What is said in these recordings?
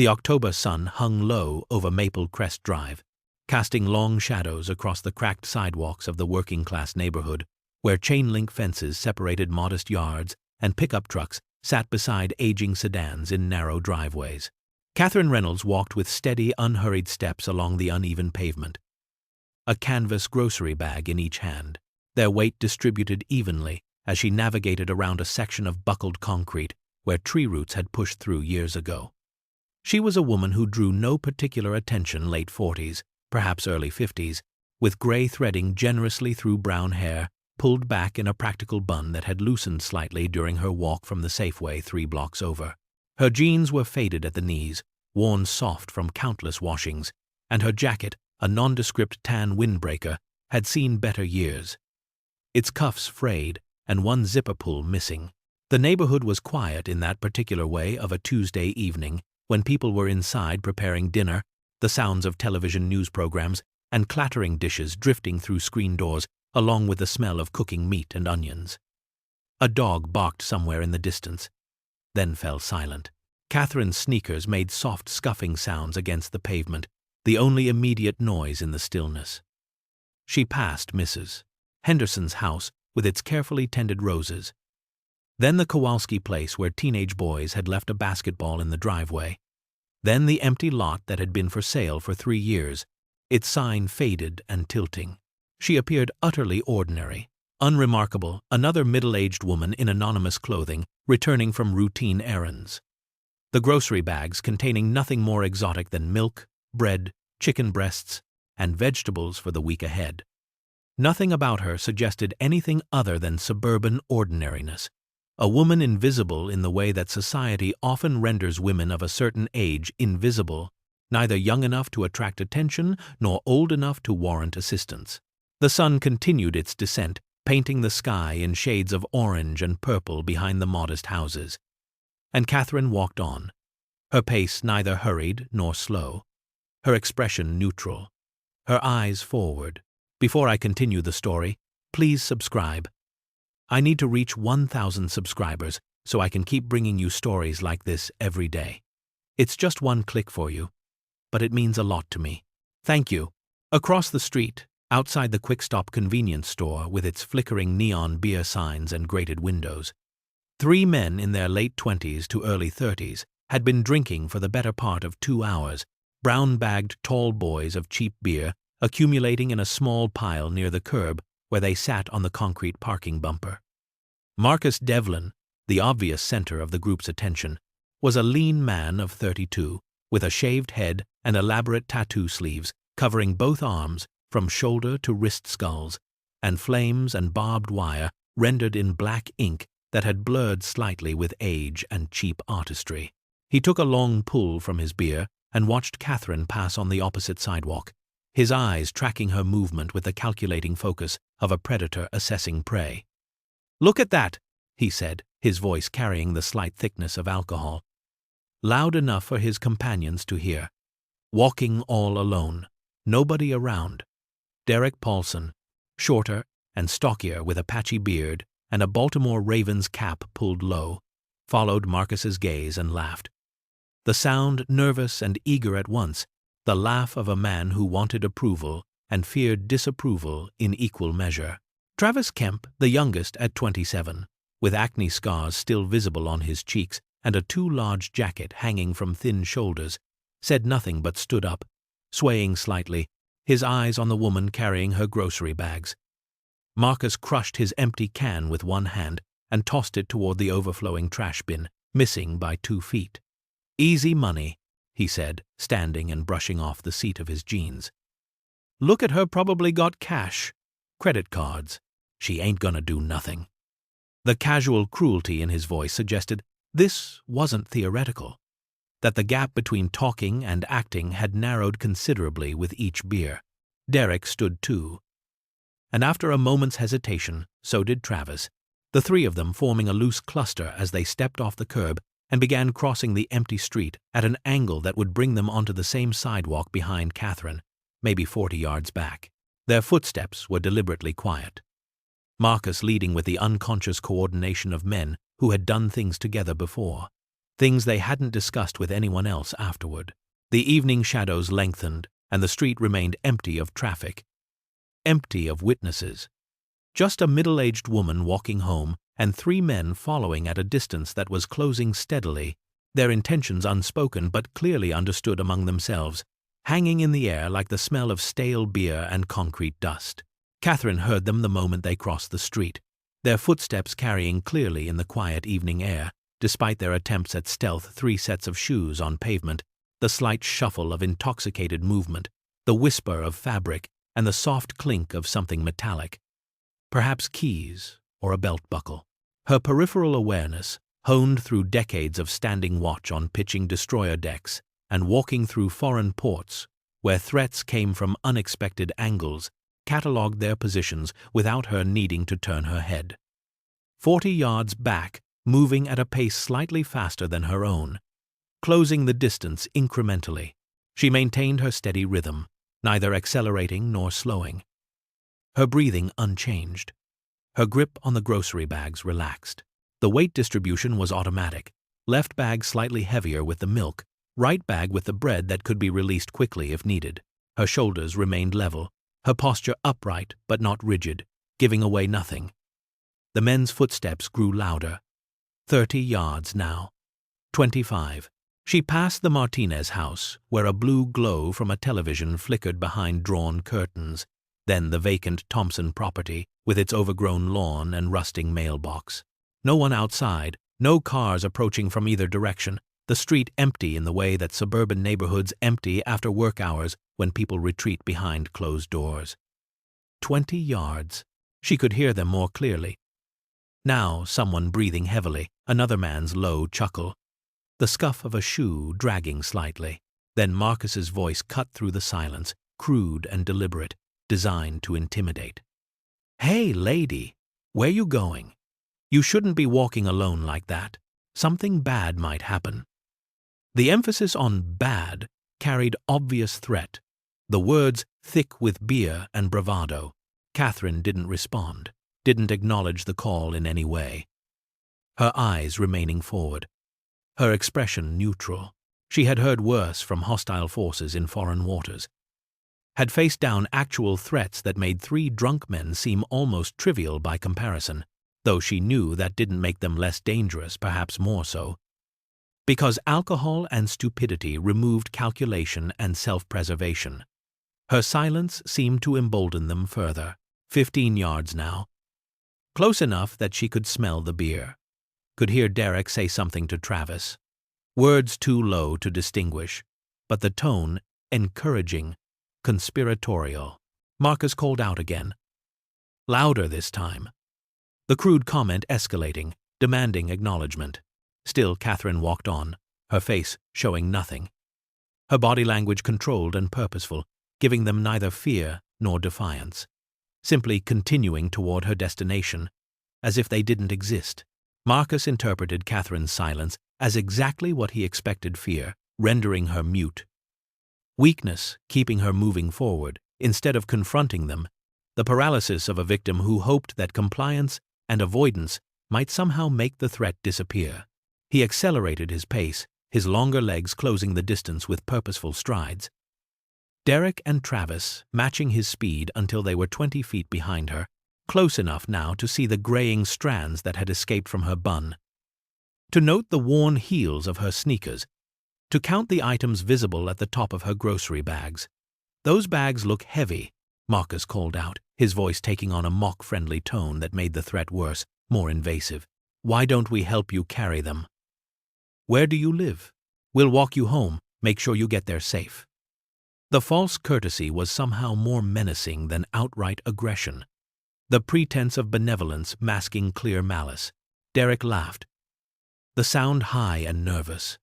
The October sun hung low over Maple Crest Drive, casting long shadows across the cracked sidewalks of the working-class neighborhood, where chain-link fences separated modest yards and pickup trucks sat beside aging sedans in narrow driveways. Catherine Reynolds walked with steady, unhurried steps along the uneven pavement, a canvas grocery bag in each hand, their weight distributed evenly as she navigated around a section of buckled concrete where tree roots had pushed through years ago. She was a woman who drew no particular attention, late 40s, perhaps early 50s, with gray threading generously through brown hair, pulled back in a practical bun that had loosened slightly during her walk from the Safeway 3 blocks over. Her jeans were faded at the knees, worn soft from countless washings, and her jacket, a nondescript tan windbreaker, had seen better years. Its cuffs frayed and one zipper pull missing. The neighborhood was quiet in that particular way of a Tuesday evening when people were inside preparing dinner, the sounds of television news programs and clattering dishes drifting through screen doors along with the smell of cooking meat and onions. A dog barked somewhere in the distance, then fell silent. Catherine's sneakers made soft scuffing sounds against the pavement, the only immediate noise in the stillness. She passed Mrs. Henderson's house with its carefully tended roses, then the Kowalski place where teenage boys had left a basketball in the driveway, then the empty lot that had been for sale for 3 years, its sign faded and tilting. She appeared utterly ordinary, unremarkable, another middle-aged woman in anonymous clothing returning from routine errands. The grocery bags containing nothing more exotic than milk, bread, chicken breasts, and vegetables for the week ahead. Nothing about her suggested anything other than suburban ordinariness, a woman invisible in the way that society often renders women of a certain age invisible, neither young enough to attract attention nor old enough to warrant assistance. The sun continued its descent, painting the sky in shades of orange and purple behind the modest houses. And Catherine walked on, her pace neither hurried nor slow, her expression neutral, her eyes forward. Before I continue the story, please subscribe. I need to reach 1,000 subscribers so I can keep bringing you stories like this every day. It's just one click for you, but it means a lot to me. Thank you. Across the street, outside the quick-stop convenience store with its flickering neon beer signs and grated windows, 3 men in their late 20s to early 30s had been drinking for the better part of 2 hours, brown-bagged tall boys of cheap beer accumulating in a small pile near the curb where they sat on the concrete parking bumper. Marcus Devlin, the obvious center of the group's attention, was a lean man of 32, with a shaved head and elaborate tattoo sleeves covering both arms from shoulder to wrist skulls, and flames and barbed wire rendered in black ink that had blurred slightly with age and cheap artistry. He took a long pull from his beer and watched Catherine pass on the opposite sidewalk, his eyes tracking her movement with the calculating focus of a predator assessing prey. "Look at that," he said, his voice carrying the slight thickness of alcohol, loud enough for his companions to hear. Walking all alone, nobody around. Derek Paulson, shorter and stockier with a patchy beard and a Baltimore Ravens cap pulled low, followed Marcus's gaze and laughed. The sound nervous and eager at once, the laugh of a man who wanted approval and feared disapproval in equal measure. Travis Kemp, the youngest at 27, with acne scars still visible on his cheeks and a too large jacket hanging from thin shoulders, said nothing but stood up, swaying slightly, his eyes on the woman carrying her grocery bags. Marcus crushed his empty can with one hand and tossed it toward the overflowing trash bin, missing by 2 feet. "Easy money," he said, standing and brushing off the seat of his jeans. "Look at her, probably got cash. Credit cards. She ain't gonna do nothing." The casual cruelty in his voice suggested this wasn't theoretical, that the gap between talking and acting had narrowed considerably with each beer. Derek stood too, and after a moment's hesitation, so did Travis, the 3 of them forming a loose cluster as they stepped off the curb and began crossing the empty street at an angle that would bring them onto the same sidewalk behind Catherine, maybe 40 yards back. Their footsteps were deliberately quiet, Marcus leading with the unconscious coordination of men who had done things together before. things they hadn't discussed with anyone else afterward. The evening shadows lengthened, and the street remained empty of traffic, empty of witnesses. Just a middle-aged woman walking home and 3 men following at a distance that was closing steadily, their intentions unspoken but clearly understood among themselves, hanging in the air like the smell of stale beer and concrete dust. Catherine heard them the moment they crossed the street, their footsteps carrying clearly in the quiet evening air, despite their attempts at stealth 3 sets of shoes on pavement, the slight shuffle of intoxicated movement, the whisper of fabric, and the soft clink of something metallic. Perhaps keys or a belt buckle. Her peripheral awareness, honed through decades of standing watch on pitching destroyer decks and walking through foreign ports, where threats came from unexpected angles, catalogued their positions without her needing to turn her head. 40 yards back, moving at a pace slightly faster than her own, closing the distance incrementally, she maintained her steady rhythm, neither accelerating nor slowing. Her breathing unchanged. Her grip on the grocery bags relaxed. The weight distribution was automatic, left bag slightly heavier with the milk, right bag with the bread that could be released quickly if needed. Her shoulders remained level, her posture upright but not rigid, giving away nothing. The men's footsteps grew louder. 30 yards now. 25. She passed the Martinez house, where a blue glow from a television flickered behind drawn curtains, then the vacant Thompson property with its overgrown lawn and rusting mailbox. No one outside, no cars approaching from either direction, the street empty in the way that suburban neighborhoods empty after work hours when people retreat behind closed doors. 20 yards. She could hear them more clearly. Now someone breathing heavily, another man's low chuckle, the scuff of a shoe dragging slightly. Then Marcus's voice cut through the silence, crude and deliberate, designed to intimidate. "Hey, lady, where you going? You shouldn't be walking alone like that. Something bad might happen." The emphasis on bad carried obvious threat, the words thick with beer and bravado. Catherine didn't respond, didn't acknowledge the call in any way. Her eyes remaining forward, her expression neutral. She had heard worse from hostile forces in foreign waters, had faced down actual threats that made 3 drunk men seem almost trivial by comparison, though she knew that didn't make them less dangerous, perhaps more so. Because alcohol and stupidity removed calculation and self-preservation. Her silence seemed to embolden them further. 15 yards now. Close enough that she could smell the beer. Could hear Derek say something to Travis. Words too low to distinguish, but the tone encouraging, conspiratorial. Marcus called out again. Louder this time. The crude comment escalating, demanding acknowledgement. Still Catherine walked on, her face showing nothing. Her body language controlled and purposeful, giving them neither fear nor defiance. Simply continuing toward her destination, as if they didn't exist. Marcus interpreted Catherine's silence as exactly what he expected: fear, rendering her mute. Weakness, keeping her moving forward, instead of confronting them. The paralysis of a victim who hoped that compliance and avoidance might somehow make the threat disappear. He accelerated his pace, his longer legs closing the distance with purposeful strides. Derek and Travis matching his speed until they were 20 feet behind her, close enough now to see the graying strands that had escaped from her bun, to note the worn heels of her sneakers, to count the items visible at the top of her grocery bags. "Those bags look heavy," Marcus called out, his voice taking on a mock-friendly tone that made the threat worse, more invasive. "Why don't we help you carry them? Where do you live? We'll walk you home, make sure you get there safe." The false courtesy was somehow more menacing than outright aggression, the pretense of benevolence masking clear malice. Derek laughed, the sound high and nervous.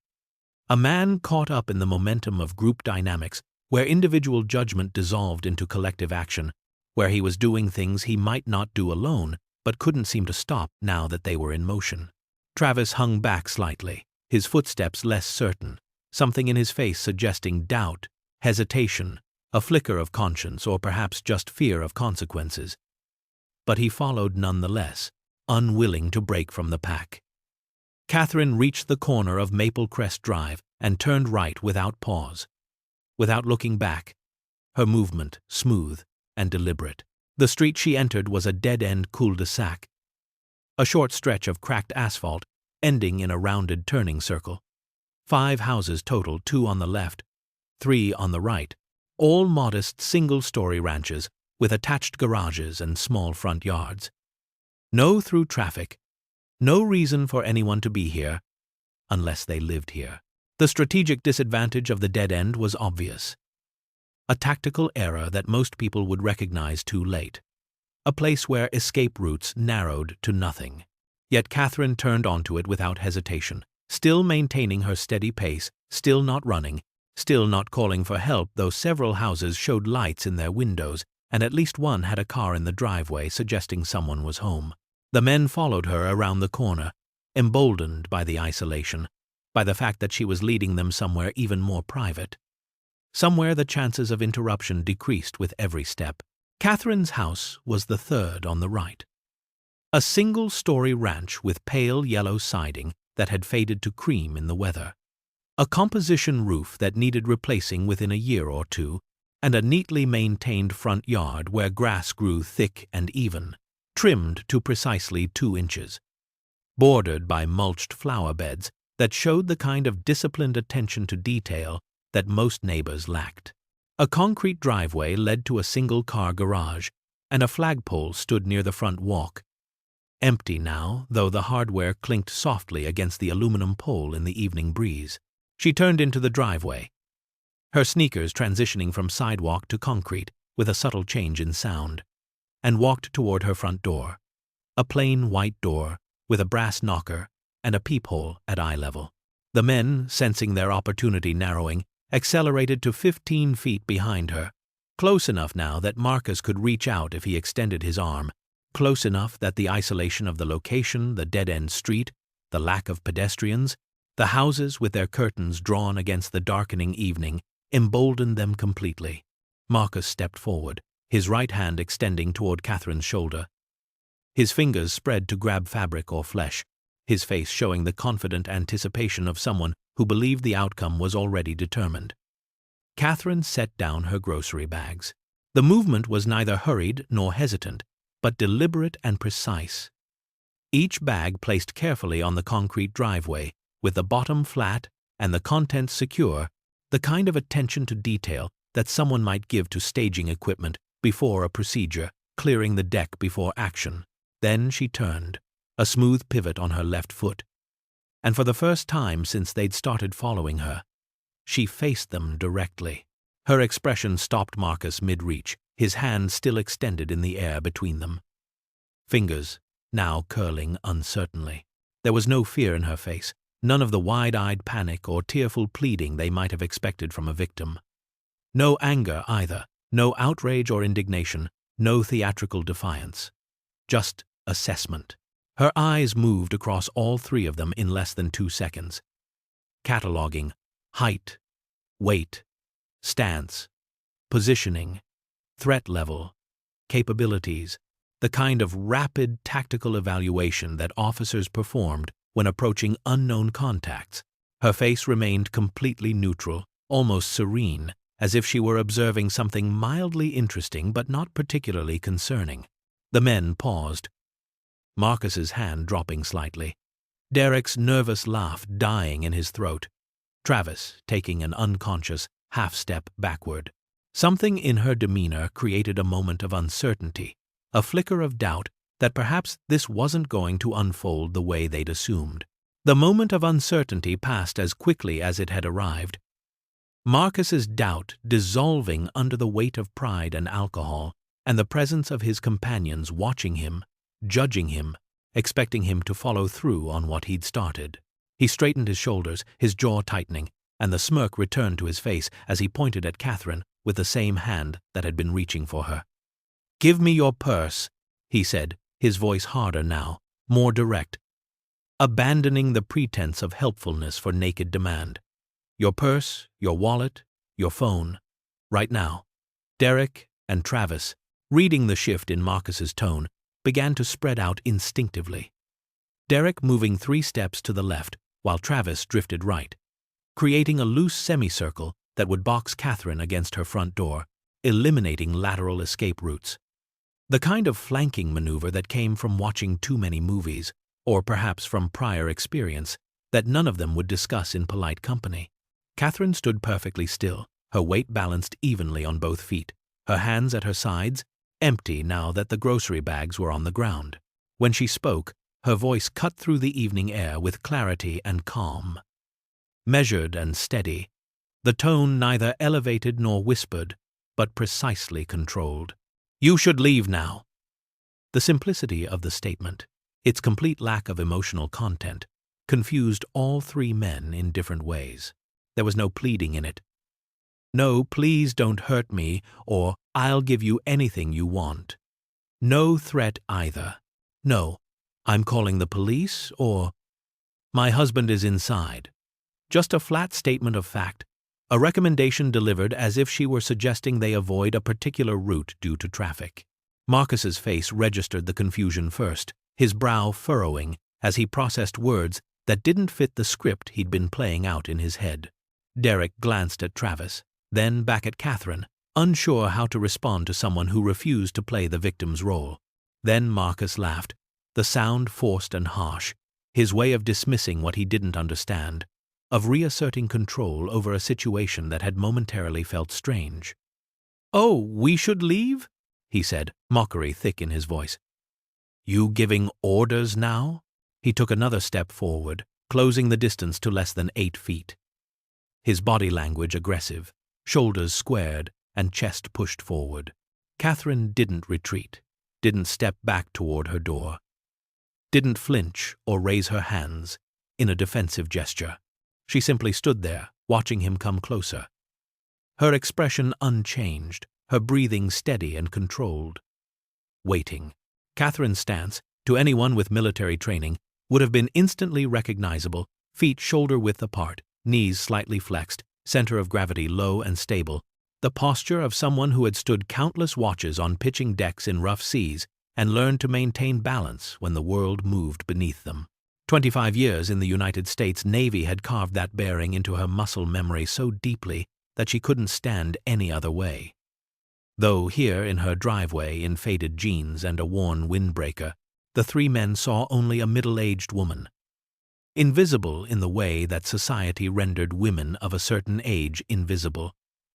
A man caught up in the momentum of group dynamics, where individual judgment dissolved into collective action, where he was doing things he might not do alone, but couldn't seem to stop now that they were in motion. Travis hung back slightly, his footsteps less certain, something in his face suggesting doubt, hesitation, a flicker of conscience, or perhaps just fear of consequences. But he followed nonetheless, unwilling to break from the pack. Catherine reached the corner of Maple Crest Drive and turned right without pause. Without looking back, her movement smooth and deliberate. The street she entered was a dead-end cul-de-sac, a short stretch of cracked asphalt ending in a rounded turning circle. 5 houses total, 2 on the left, 3 on the right, all modest single-story ranches with attached garages and small front yards. No through traffic, no reason for anyone to be here, unless they lived here. The strategic disadvantage of the dead end was obvious. A tactical error that most people would recognize too late. A place where escape routes narrowed to nothing. Yet Catherine turned onto it without hesitation, still maintaining her steady pace, still not running, still not calling for help, though several houses showed lights in their windows, and at least one had a car in the driveway suggesting someone was home. The men followed her around the corner, emboldened by the isolation, by the fact that she was leading them somewhere even more private. Somewhere the chances of interruption decreased with every step. Catherine's house was the third on the right. A single-story ranch with pale yellow siding that had faded to cream in the weather. A composition roof that needed replacing within a year or two, and a neatly maintained front yard where grass grew thick and even, trimmed to precisely 2 inches, bordered by mulched flower beds that showed the kind of disciplined attention to detail that most neighbors lacked. A concrete driveway led to a single-car garage, and a flagpole stood near the front walk. Empty now, though the hardware clinked softly against the aluminum pole in the evening breeze. She turned into the driveway, her sneakers transitioning from sidewalk to concrete with a subtle change in sound, and walked toward her front door, a plain white door with a brass knocker and a peephole at eye level. The men, sensing their opportunity narrowing, accelerated to 15 feet behind her, close enough now that Marcus could reach out if he extended his arm, close enough that the isolation of the location, the dead-end street, the lack of pedestrians, the houses with their curtains drawn against the darkening evening, emboldened them completely. Marcus stepped forward, his right hand extending toward Catherine's shoulder. His fingers spread to grab fabric or flesh, his face showing the confident anticipation of someone who believed the outcome was already determined. Catherine set down her grocery bags. The movement was neither hurried nor hesitant, but deliberate and precise. Each bag placed carefully on the concrete driveway, with the bottom flat and the contents secure, the kind of attention to detail that someone might give to staging equipment before a procedure, clearing the deck before action. Then she turned, a smooth pivot on her left foot, and for the first time since they'd started following her, she faced them directly. Her expression stopped Marcus mid-reach, his hand still extended in the air between them. Fingers now curling uncertainly. There was no fear in her face, none of the wide-eyed panic or tearful pleading they might have expected from a victim. No anger either, no outrage or indignation, no theatrical defiance. Just assessment. Her eyes moved across all 3 of them in less than 2 seconds, cataloging height, weight, stance, positioning, threat level, capabilities, the kind of rapid tactical evaluation that officers performed when approaching unknown contacts. Her face remained completely neutral, almost serene, as if she were observing something mildly interesting but not particularly concerning. The men paused, Marcus's hand dropping slightly, Derek's nervous laugh dying in his throat, Travis taking an unconscious half-step backward. Something in her demeanor created a moment of uncertainty, a flicker of doubt that perhaps this wasn't going to unfold the way they'd assumed. The moment of uncertainty passed as quickly as it had arrived, Marcus's doubt dissolving under the weight of pride and alcohol and the presence of his companions watching him, judging him, expecting him to follow through on what he'd started. He straightened his shoulders, his jaw tightening, and the smirk returned to his face as he pointed at Catherine with the same hand that had been reaching for her. "Give me your purse," he said, his voice harder now, more direct, abandoning the pretense of helpfulness for naked demand. "Your purse, your wallet, your phone. Right now." Derek and Travis, reading the shift in Marcus's tone, began to spread out instinctively. Derek moving 3 steps to the left while Travis drifted right, creating a loose semicircle that would box Catherine against her front door, eliminating lateral escape routes. The kind of flanking maneuver that came from watching too many movies, or perhaps from prior experience, that none of them would discuss in polite company. Catherine stood perfectly still, her weight balanced evenly on both feet, her hands at her sides, empty now that the grocery bags were on the ground. When she spoke, her voice cut through the evening air with clarity and calm. Measured and steady, the tone neither elevated nor whispered, but precisely controlled. "You should leave now." The simplicity of the statement, its complete lack of emotional content, confused all 3 men in different ways. There was no pleading in it. No, "Please don't hurt me," or "I'll give you anything you want." No threat either. No, "I'm calling the police," or "My husband is inside." Just a flat statement of fact, a recommendation delivered as if she were suggesting they avoid a particular route due to traffic. Marcus's face registered the confusion first, his brow furrowing as he processed words that didn't fit the script he'd been playing out in his head. Derek glanced at Travis, then back at Catherine, unsure how to respond to someone who refused to play the victim's role. Then Marcus laughed, the sound forced and harsh, his way of dismissing what he didn't understand, of reasserting control over a situation that had momentarily felt strange. "Oh, we should leave?" he said, mockery thick in his voice. "You giving orders now?" He took another step forward, closing the distance to less than 8 feet. His body language aggressive, shoulders squared and chest pushed forward. Catherine didn't retreat, didn't step back toward her door, didn't flinch or raise her hands in a defensive gesture. She simply stood there, watching him come closer. Her expression unchanged, her breathing steady and controlled. Waiting. Catherine's stance, to anyone with military training, would have been instantly recognizable, feet shoulder-width apart, knees slightly flexed, center of gravity low and stable, the posture of someone who had stood countless watches on pitching decks in rough seas and learned to maintain balance when the world moved beneath them. 25 years in the United States Navy had carved that bearing into her muscle memory so deeply that she couldn't stand any other way. Though here in her driveway in faded jeans and a worn windbreaker, the 3 men saw only a middle-aged woman. Invisible in the way that society rendered women of a certain age invisible,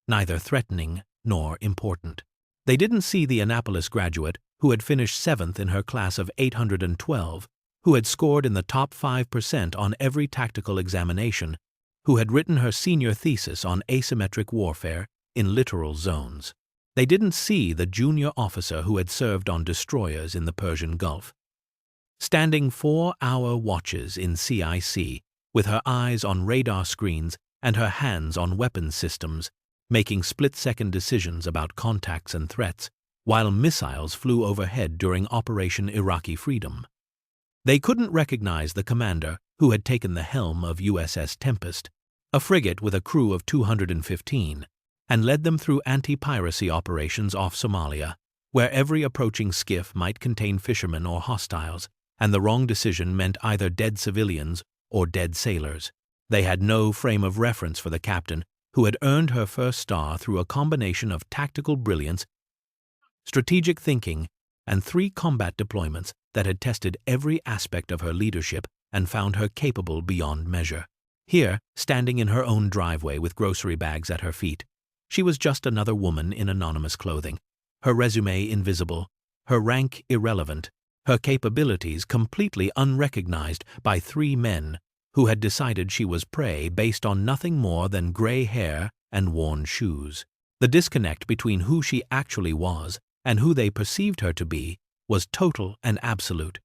neither threatening nor important. They didn't see the Annapolis graduate who had finished 7th in her class of 812, who had scored in the top 5% on every tactical examination, who had written her senior thesis on asymmetric warfare in littoral zones. They didn't see the junior officer who had served on destroyers in the Persian Gulf, standing 4-hour watches in CIC, with her eyes on radar screens and her hands on weapons systems, making split-second decisions about contacts and threats, while missiles flew overhead during Operation Iraqi Freedom. They couldn't recognize the commander who had taken the helm of USS Tempest, a frigate with a crew of 215, and led them through anti-piracy operations off Somalia, where every approaching skiff might contain fishermen or hostiles, and the wrong decision meant either dead civilians or dead sailors. They had no frame of reference for the captain, who had earned her first star through a combination of tactical brilliance, strategic thinking, and 3 combat deployments that had tested every aspect of her leadership and found her capable beyond measure. Here, standing in her own driveway with grocery bags at her feet, she was just another woman in anonymous clothing, her resume invisible, her rank irrelevant, her capabilities completely unrecognized by 3 men who had decided she was prey based on nothing more than gray hair and worn shoes. The disconnect between who she actually was and who they perceived her to be was total and absolute.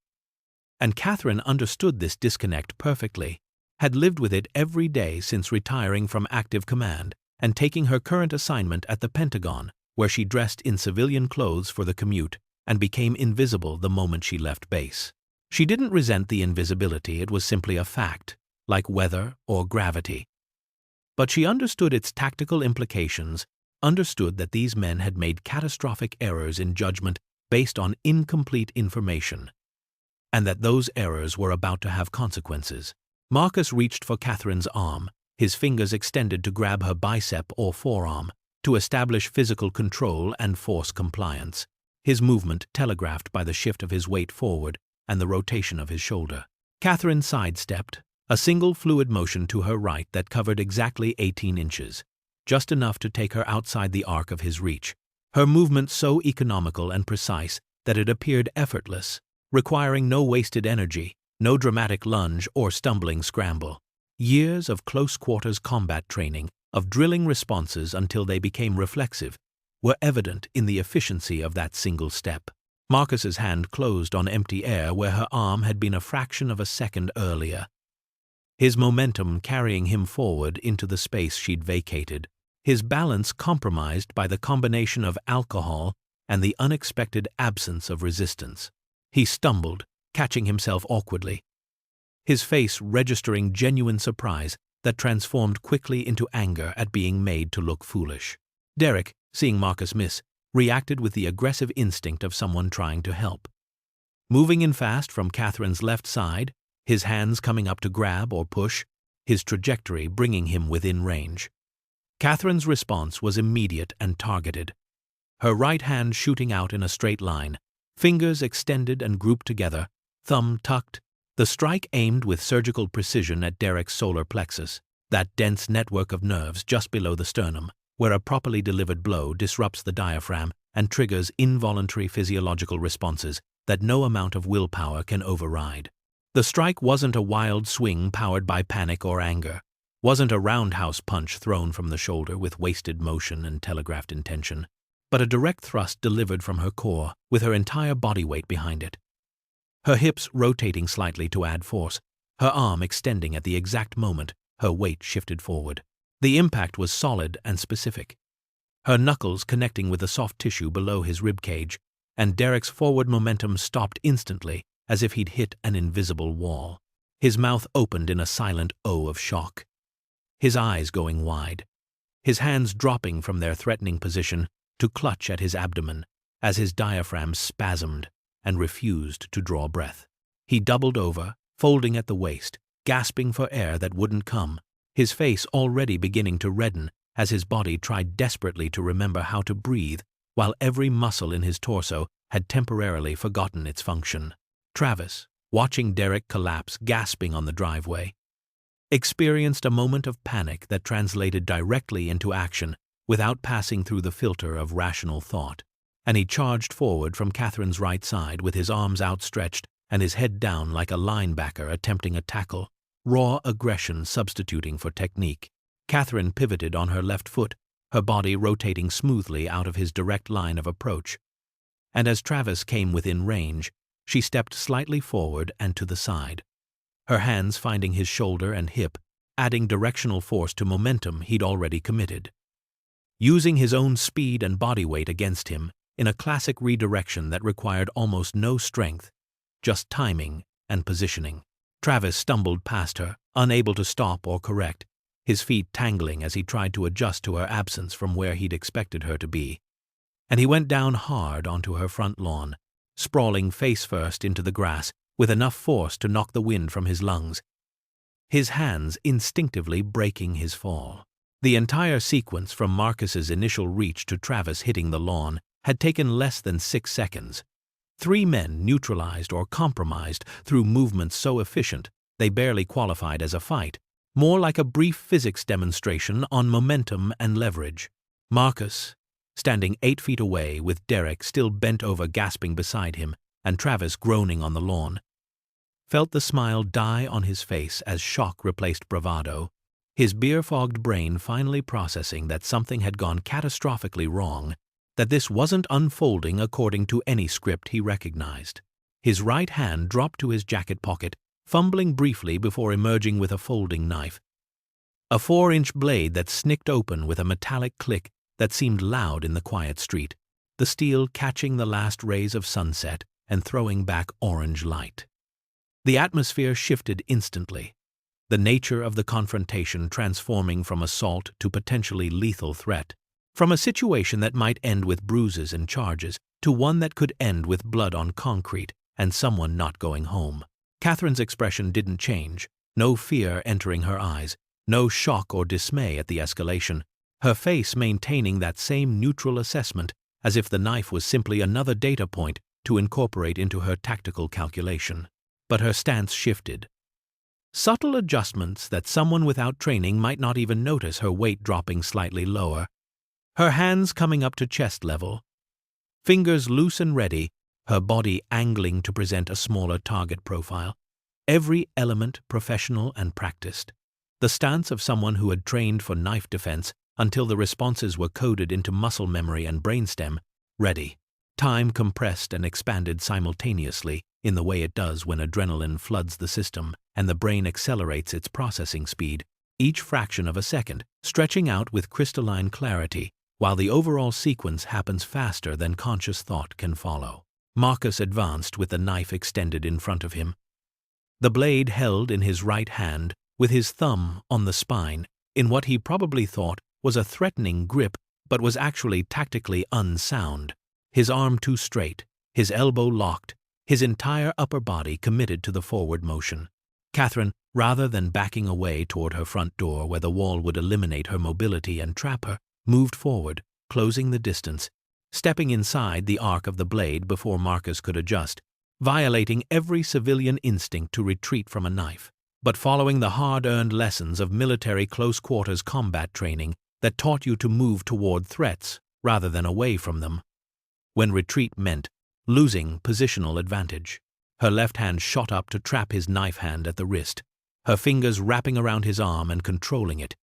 And Catherine understood this disconnect perfectly, had lived with it every day since retiring from active command and taking her current assignment at the Pentagon, where she dressed in civilian clothes for the commute and became invisible the moment she left base. She didn't resent the invisibility, it was simply a fact, like weather or gravity. But she understood its tactical implications, understood that these men had made catastrophic errors in judgment based on incomplete information. and that those errors were about to have consequences. Marcus reached for Catherine's arm, his fingers extended to grab her bicep or forearm, to establish physical control and force compliance, his movement telegraphed by the shift of his weight forward and the rotation of his shoulder. Catherine sidestepped, a single fluid motion to her right that covered exactly 18 inches, just enough to take her outside the arc of his reach, her movement so economical and precise that it appeared effortless, requiring no wasted energy, no dramatic lunge or stumbling scramble. Years of close-quarters combat training, of drilling responses until they became reflexive, were evident in the efficiency of that single step. Marcus's hand closed on empty air where her arm had been a fraction of a second earlier, his momentum carrying him forward into the space she'd vacated, his balance compromised by the combination of alcohol and the unexpected absence of resistance. He stumbled, catching himself awkwardly, his face registering genuine surprise that transformed quickly into anger at being made to look foolish. Derek, seeing Marcus miss, reacted with the aggressive instinct of someone trying to help. Moving in fast from Catherine's left side, his hands coming up to grab or push, his trajectory bringing him within range. Catherine's response was immediate and targeted, her right hand shooting out in a straight line, fingers extended and grouped together, thumb tucked, the strike aimed with surgical precision at Derek's solar plexus, that dense network of nerves just below the sternum, where a properly delivered blow disrupts the diaphragm and triggers involuntary physiological responses that no amount of willpower can override. The strike wasn't a wild swing powered by panic or anger, wasn't a roundhouse punch thrown from the shoulder with wasted motion and telegraphed intention, but a direct thrust delivered from her core with her entire body weight behind it. Her hips rotating slightly to add force, her arm extending at the exact moment her weight shifted forward. The impact was solid and specific, her knuckles connecting with the soft tissue below his ribcage, and Derek's forward momentum stopped instantly as if he'd hit an invisible wall. His mouth opened in a silent O of shock, his eyes going wide, his hands dropping from their threatening position to clutch at his abdomen as his diaphragm spasmed and refused to draw breath. He doubled over, folding at the waist, gasping for air that wouldn't come, his face already beginning to redden as his body tried desperately to remember how to breathe while every muscle in his torso had temporarily forgotten its function. Travis, watching Derek collapse gasping on the driveway, experienced a moment of panic that translated directly into action without passing through the filter of rational thought, and he charged forward from Catherine's right side with his arms outstretched and his head down like a linebacker attempting a tackle, raw aggression substituting for technique. Catherine pivoted on her left foot, her body rotating smoothly out of his direct line of approach, and as Travis came within range, she stepped slightly forward and to the side, her hands finding his shoulder and hip, adding directional force to momentum he'd already committed. Using his own speed and body weight against him in a classic redirection that required almost no strength, just timing and positioning, Travis stumbled past her, unable to stop or correct, his feet tangling as he tried to adjust to her absence from where he'd expected her to be. And he went down hard onto her front lawn, sprawling face first into the grass with enough force to knock the wind from his lungs, his hands instinctively braking his fall. The entire sequence from Marcus's initial reach to Travis hitting the lawn had taken less than 6 seconds. 3 men neutralized or compromised through movements so efficient they barely qualified as a fight, more like a brief physics demonstration on momentum and leverage. Marcus, standing 8 feet away with Derek still bent over gasping beside him and Travis groaning on the lawn, felt the smile die on his face as shock replaced bravado, his beer-fogged brain finally processing that something had gone catastrophically wrong, that this wasn't unfolding according to any script he recognized. His right hand dropped to his jacket pocket, fumbling briefly before emerging with a folding knife, a 4-inch blade that snicked open with a metallic click that seemed loud in the quiet street, the steel catching the last rays of sunset and throwing back orange light. The atmosphere shifted instantly, the nature of the confrontation transforming from assault to potentially lethal threat, from a situation that might end with bruises and charges to one that could end with blood on concrete and someone not going home. Catherine's expression didn't change, no fear entering her eyes, no shock or dismay at the escalation, her face maintaining that same neutral assessment as if the knife was simply another data point to incorporate into her tactical calculation. But her stance shifted. Subtle adjustments that someone without training might not even notice, her weight dropping slightly lower, her hands coming up to chest level, fingers loose and ready, her body angling to present a smaller target profile. Every element professional and practiced. The stance of someone who had trained for knife defense until the responses were coded into muscle memory and brainstem, ready. Time compressed and expanded simultaneously in the way it does when adrenaline floods the system and the brain accelerates its processing speed, each fraction of a second, stretching out with crystalline clarity, while the overall sequence happens faster than conscious thought can follow. Marcus advanced with the knife extended in front of him, the blade held in his right hand, with his thumb on the spine, in what he probably thought was a threatening grip but was actually tactically unsound, his arm too straight, his elbow locked, his entire upper body committed to the forward motion. Catherine, rather than backing away toward her front door where the wall would eliminate her mobility and trap her, moved forward, closing the distance, stepping inside the arc of the blade before Marcus could adjust, violating every civilian instinct to retreat from a knife, but following the hard-earned lessons of military close-quarters combat training that taught you to move toward threats rather than away from them, when retreat meant losing positional advantage. Her left hand shot up to trap his knife hand at the wrist, her fingers wrapping around his arm and controlling it,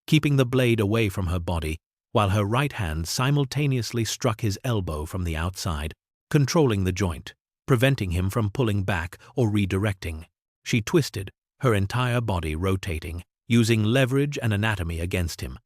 keeping the blade away from her body, while her right hand simultaneously struck his elbow from the outside, controlling the joint, preventing him from pulling back or redirecting. She twisted, her entire body rotating, using leverage and anatomy against him,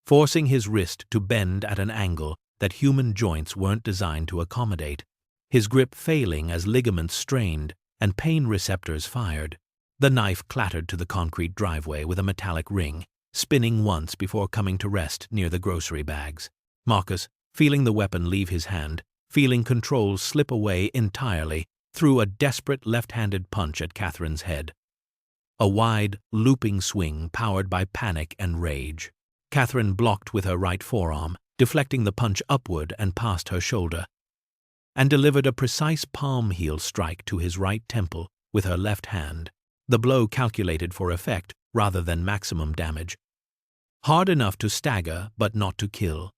forcing his wrist to bend at an angle that human joints weren't designed to accommodate, his grip failing as ligaments strained and pain receptors fired. The knife clattered to the concrete driveway with a metallic ring, spinning once before coming to rest near the grocery bags. Marcus, feeling the weapon leave his hand, feeling control slip away entirely, threw a desperate left-handed punch at Catherine's head. A wide, looping swing powered by panic and rage. Catherine blocked with her right forearm, deflecting the punch upward and past her shoulder, and delivered a precise palm heel strike to his right temple with her left hand, the blow calculated for effect rather than maximum damage. Hard enough to stagger but not to kill,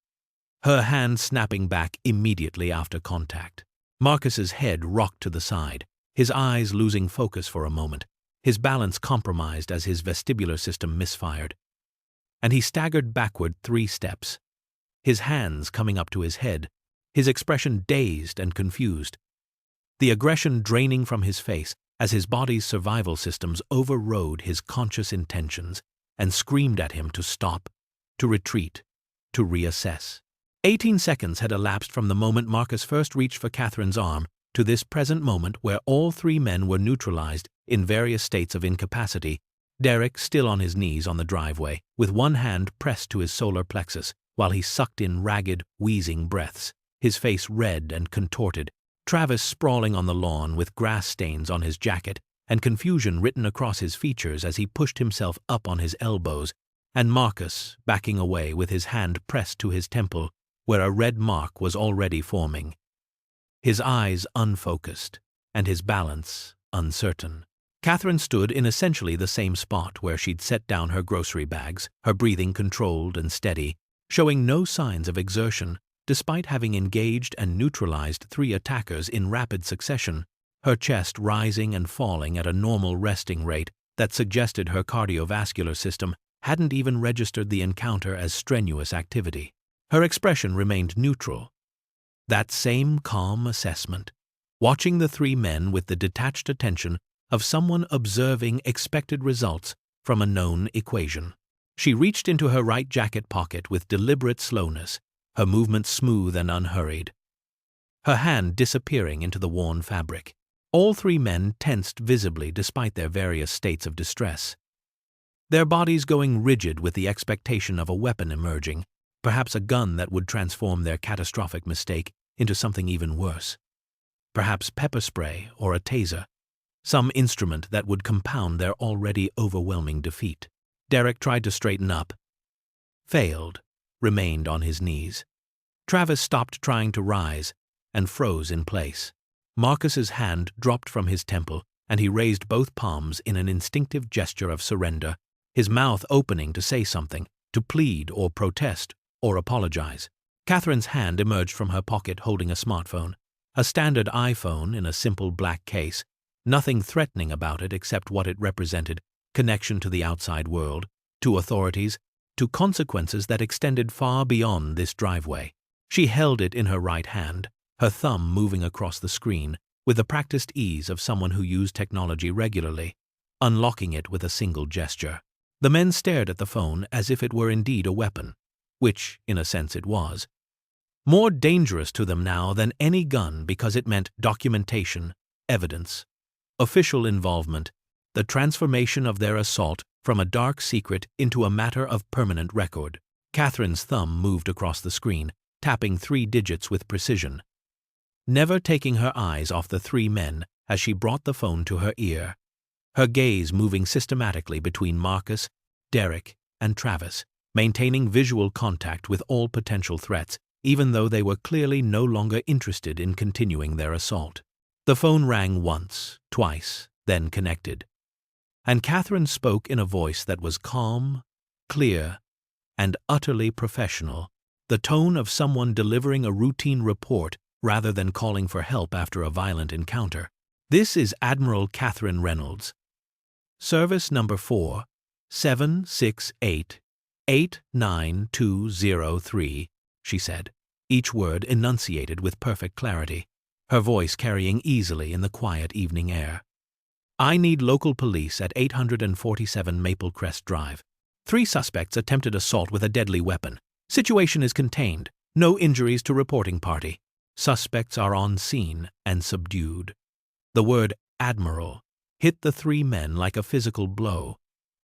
her hand snapping back immediately after contact. Marcus's head rocked to the side, his eyes losing focus for a moment, his balance compromised as his vestibular system misfired, and he staggered backward 3 steps, his hands coming up to his head, his expression dazed and confused, the aggression draining from his face as his body's survival systems overrode his conscious intentions and screamed at him to stop, to retreat, to reassess. 18 seconds had elapsed from the moment Marcus first reached for Catherine's arm to this present moment where all 3 men were neutralized in various states of incapacity, Derek still on his knees on the driveway, with one hand pressed to his solar plexus while he sucked in ragged, wheezing breaths, his face red and contorted, Travis sprawling on the lawn with grass stains on his jacket and confusion written across his features as he pushed himself up on his elbows, and Marcus backing away with his hand pressed to his temple where a red mark was already forming, his eyes unfocused and his balance uncertain. Catherine stood in essentially the same spot where she'd set down her grocery bags, her breathing controlled and steady, showing no signs of exertion, despite having engaged and neutralized 3 attackers in rapid succession, her chest rising and falling at a normal resting rate that suggested her cardiovascular system hadn't even registered the encounter as strenuous activity. Her expression remained neutral. That same calm assessment, watching the 3 men with the detached attention of someone observing expected results from a known equation. She reached into her right jacket pocket with deliberate slowness, her movements smooth and unhurried, her hand disappearing into the worn fabric. All 3 men tensed visibly despite their various states of distress, their bodies going rigid with the expectation of a weapon emerging, perhaps a gun that would transform their catastrophic mistake into something even worse. perhaps pepper spray or a taser, some instrument that would compound their already overwhelming defeat. Derek tried to straighten up, failed, remained on his knees. Travis stopped trying to rise and froze in place. Marcus's hand dropped from his temple, and he raised both palms in an instinctive gesture of surrender, his mouth opening to say something, to plead or protest or apologize. Catherine's hand emerged from her pocket holding a smartphone, a standard iPhone in a simple black case, nothing threatening about it except what it represented: connection to the outside world, to authorities, to consequences that extended far beyond this driveway. She held it in her right hand, her thumb moving across the screen with the practiced ease of someone who used technology regularly, unlocking it with a single gesture. The men stared at the phone as if it were indeed a weapon, which, in a sense, it was. More dangerous to them now than any gun because it meant documentation, evidence, official involvement, the transformation of their assault from a dark secret into a matter of permanent record. Catherine's thumb moved across the screen, tapping 3 digits with precision, never taking her eyes off the 3 men as she brought the phone to her ear, her gaze moving systematically between Marcus, Derek, and Travis, maintaining visual contact with all potential threats, even though they were clearly no longer interested in continuing their assault. The phone rang once, twice, then connected, and Catherine spoke in a voice that was calm, clear, and utterly professional, the tone of someone delivering a routine report rather than calling for help after a violent encounter. "This is Admiral Catherine Reynolds. Service number 4-768-89203, she said, each word enunciated with perfect clarity, her voice carrying easily in the quiet evening air. "I need local police at 847 Maple Crest Drive. 3 suspects attempted assault with a deadly weapon. Situation is contained. No injuries to reporting party. Suspects are on scene and subdued." The word Admiral hit the 3 men like a physical blow,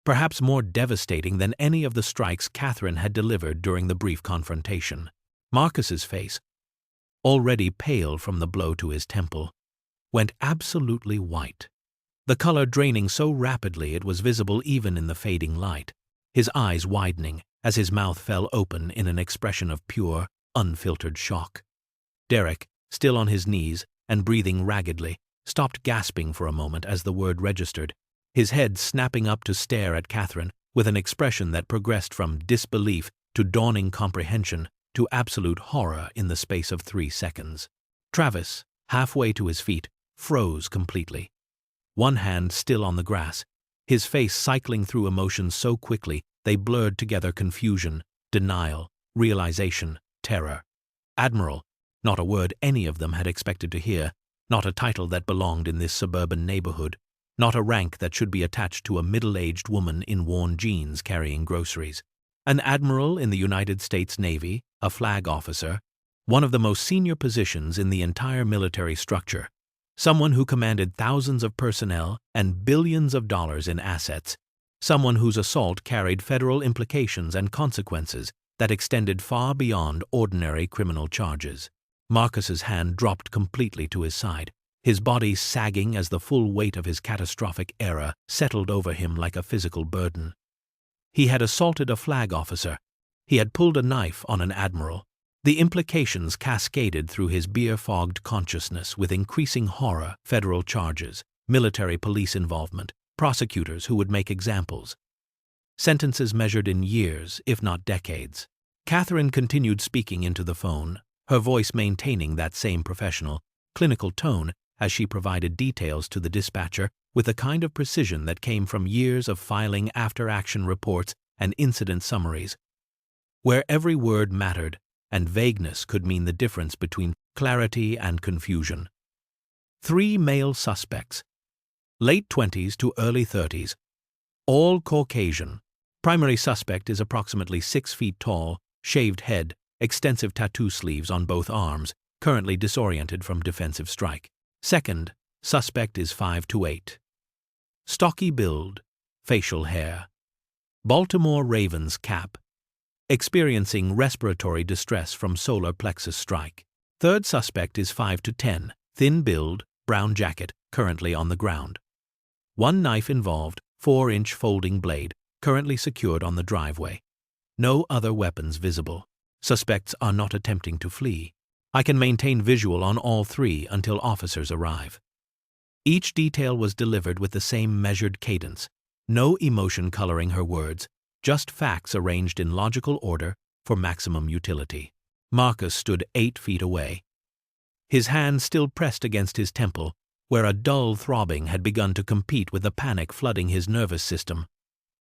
perhaps more devastating than any of the strikes Catherine had delivered during the brief confrontation. Marcus's face, already pale from the blow to his temple, went absolutely white, the color draining so rapidly it was visible even in the fading light, his eyes widening as his mouth fell open in an expression of pure, unfiltered shock. Derek, still on his knees and breathing raggedly, stopped gasping for a moment as the word registered, his head snapping up to stare at Catherine with an expression that progressed from disbelief to dawning comprehension to absolute horror in the space of 3 seconds. Travis, halfway to his feet, froze completely, one hand still on the grass, his face cycling through emotions so quickly they blurred together: confusion, denial, realization, terror. Admiral, not a word any of them had expected to hear, not a title that belonged in this suburban neighborhood, not a rank that should be attached to a middle-aged woman in worn jeans carrying groceries. An admiral in the United States Navy, a flag officer, one of the most senior positions in the entire military structure, someone who commanded thousands of personnel and billions of dollars in assets, someone whose assault carried federal implications and consequences that extended far beyond ordinary criminal charges. Marcus's hand dropped completely to his side, his body sagging as the full weight of his catastrophic error settled over him like a physical burden. He had assaulted a flag officer. He had pulled a knife on an admiral. The implications cascaded through his beer-fogged consciousness with increasing horror: federal charges, military police involvement, prosecutors who would make examples. Sentences measured in years, if not decades. Catherine continued speaking into the phone, her voice maintaining that same professional, clinical tone as she provided details to the dispatcher with a kind of precision that came from years of filing after-action reports and incident summaries, where every word mattered and vagueness could mean the difference between clarity and confusion. 3 male suspects, late 20s to early 30s, all Caucasian. Primary suspect is approximately 6 feet tall, shaved head, extensive tattoo sleeves on both arms, currently disoriented from defensive strike. Second suspect is 5 to 8. Stocky build, facial hair. Baltimore Ravens cap. Experiencing respiratory distress from solar plexus strike. Third suspect is 5 to 10, Thin build, brown jacket, currently on the ground. One knife involved, 4-inch folding blade, currently secured on the driveway. No other weapons visible. Suspects are not attempting to flee. I can maintain visual on all three until officers arrive. Each detail was delivered with the same measured cadence. No emotion coloring her words, just facts arranged in logical order for maximum utility. Marcus stood 8 feet away. His hand still pressed against his temple, where a dull throbbing had begun to compete with the panic flooding his nervous system,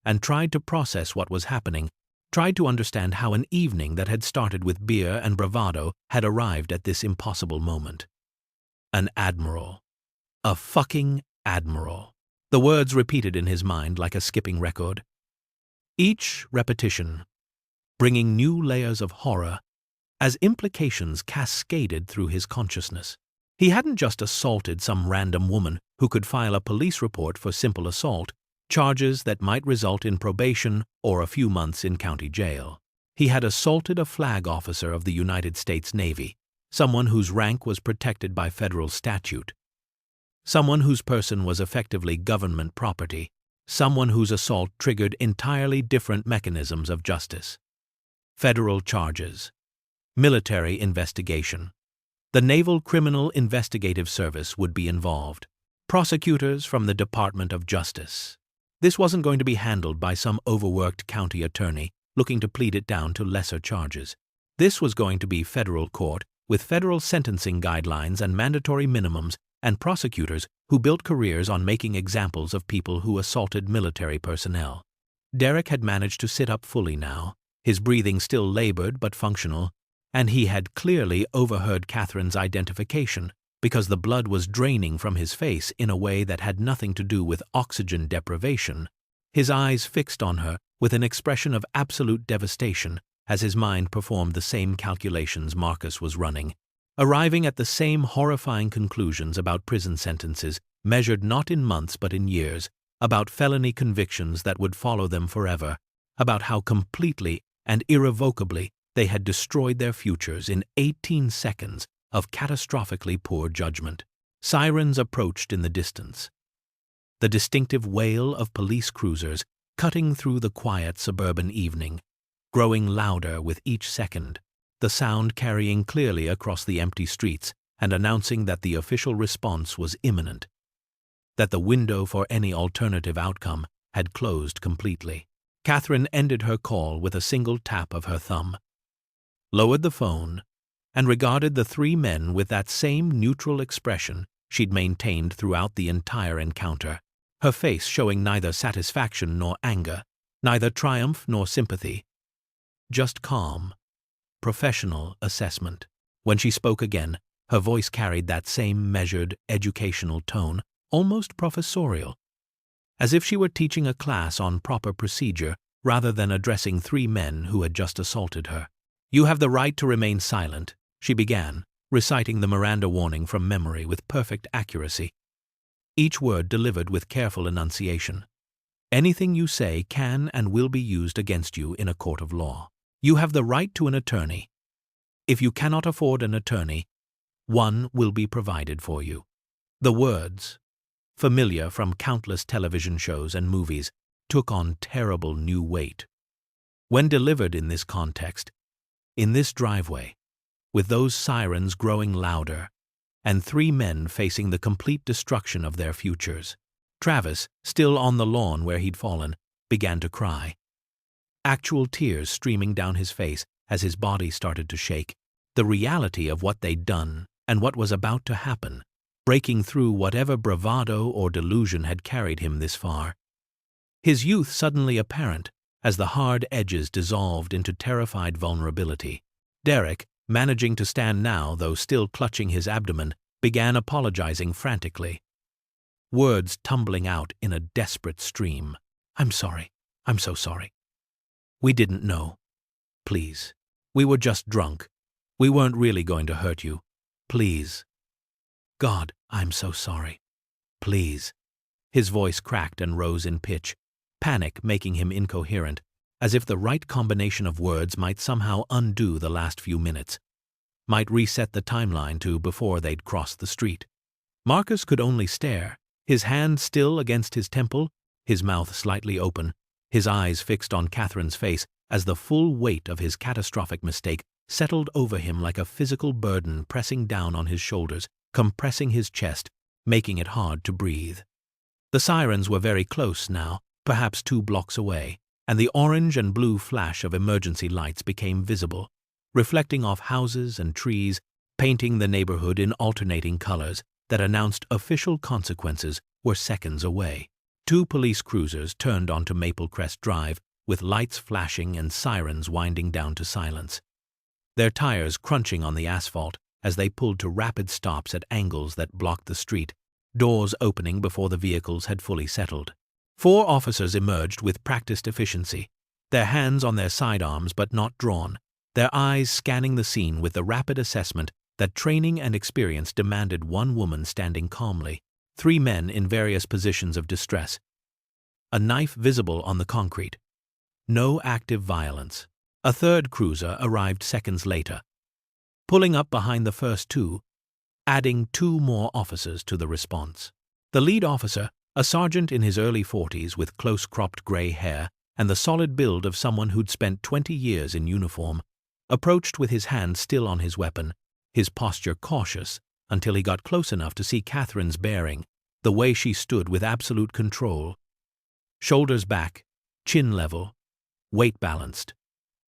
and tried to process what was happening, tried to understand how an evening that had started with beer and bravado had arrived at this impossible moment. An admiral. A fucking admiral. The words repeated in his mind like a skipping record. Each repetition, bringing new layers of horror as implications cascaded through his consciousness. He hadn't just assaulted some random woman who could file a police report for simple assault, charges that might result in probation or a few months in county jail. He had assaulted a flag officer of the United States Navy, someone whose rank was protected by federal statute, someone whose person was effectively government property, someone whose assault triggered entirely different mechanisms of justice. Federal charges. Military investigation. The Naval Criminal Investigative Service would be involved. Prosecutors from the Department of Justice. This wasn't going to be handled by some overworked county attorney looking to plead it down to lesser charges. This was going to be federal court with federal sentencing guidelines and mandatory minimums, and prosecutors who built careers on making examples of people who assaulted military personnel. Derek had managed to sit up fully now, his breathing still labored but functional, and he had clearly overheard Catherine's identification because the blood was draining from his face in a way that had nothing to do with oxygen deprivation. His eyes fixed on her with an expression of absolute devastation as his mind performed the same calculations Marcus was running, arriving at the same horrifying conclusions about prison sentences measured not in months but in years, about felony convictions that would follow them forever, about how completely and irrevocably they had destroyed their futures in 18 seconds of catastrophically poor judgment. Sirens approached in the distance. The distinctive wail of police cruisers cutting through the quiet suburban evening, growing louder with each second, the sound carrying clearly across the empty streets and announcing that the official response was imminent, that the window for any alternative outcome had closed completely. Catherine ended her call with a single tap of her thumb, lowered the phone, and regarded the three men with that same neutral expression she'd maintained throughout the entire encounter, her face showing neither satisfaction nor anger, neither triumph nor sympathy, just calm, professional assessment. When she spoke again, her voice carried that same measured, educational tone, almost professorial, as if she were teaching a class on proper procedure rather than addressing three men who had just assaulted her. "You have the right to remain silent," she began, reciting the Miranda warning from memory with perfect accuracy, each word delivered with careful enunciation. "Anything you say can and will be used against you in a court of law. You have the right to an attorney. If you cannot afford an attorney, one will be provided for you." The words, familiar from countless television shows and movies, took on terrible new weight. When delivered in this context, in this driveway, with those sirens growing louder, and three men facing the complete destruction of their futures, Travis, still on the lawn where he'd fallen, began to cry. Actual tears streaming down his face as his body started to shake, the reality of what they'd done and what was about to happen, breaking through whatever bravado or delusion had carried him this far. His youth suddenly apparent as the hard edges dissolved into terrified vulnerability. Derek, managing to stand now though still clutching his abdomen, began apologizing frantically, words tumbling out in a desperate stream. "I'm sorry. I'm so sorry. We didn't know. Please. We were just drunk. We weren't really going to hurt you. Please. God, I'm so sorry. Please." His voice cracked and rose in pitch, panic making him incoherent, as if the right combination of words might somehow undo the last few minutes, might reset the timeline to before they'd crossed the street. Marcus could only stare, his hand still against his temple, his mouth slightly open, his eyes fixed on Catherine's face as the full weight of his catastrophic mistake settled over him like a physical burden pressing down on his shoulders, compressing his chest, making it hard to breathe. The sirens were very close now, perhaps 2 blocks away, and the orange and blue flash of emergency lights became visible, reflecting off houses and trees, painting the neighborhood in alternating colors that announced official consequences were seconds away. 2 police cruisers turned onto Maple Crest Drive, with lights flashing and sirens winding down to silence, their tires crunching on the asphalt as they pulled to rapid stops at angles that blocked the street, doors opening before the vehicles had fully settled. 4 officers emerged with practiced efficiency, their hands on their sidearms but not drawn, their eyes scanning the scene with the rapid assessment that training and experience demanded. 1 woman standing calmly, 3 men in various positions of distress, a knife visible on the concrete. No active violence. A 3rd cruiser arrived seconds later, pulling up behind the first 2, adding 2 more officers to the response. The lead officer, a sergeant in his early 40s with close-cropped gray hair and the solid build of someone who'd spent 20 years in uniform, approached with his hand still on his weapon, his posture cautious until he got close enough to see Catherine's bearing, the way she stood with absolute control. Shoulders back, chin level, weight balanced.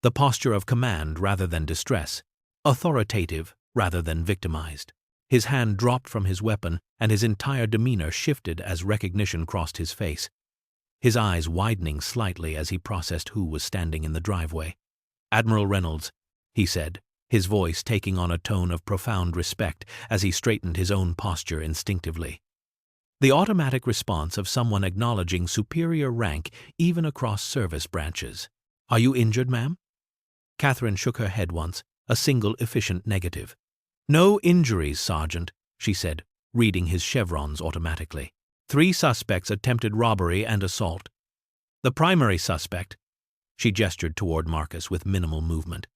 The posture of command rather than distress, authoritative rather than victimized. His hand dropped from his weapon and his entire demeanor shifted as recognition crossed his face, his eyes widening slightly as he processed who was standing in the driveway. "Admiral Reynolds," he said, his voice taking on a tone of profound respect as he straightened his own posture instinctively. The automatic response of someone acknowledging superior rank even across service branches. "Are you injured, ma'am?" Catherine shook her head once, a single efficient negative. "No injuries, Sergeant," she said, reading his chevrons automatically. 3 suspects attempted robbery and assault. The primary suspect," she gestured toward Marcus with minimal movement,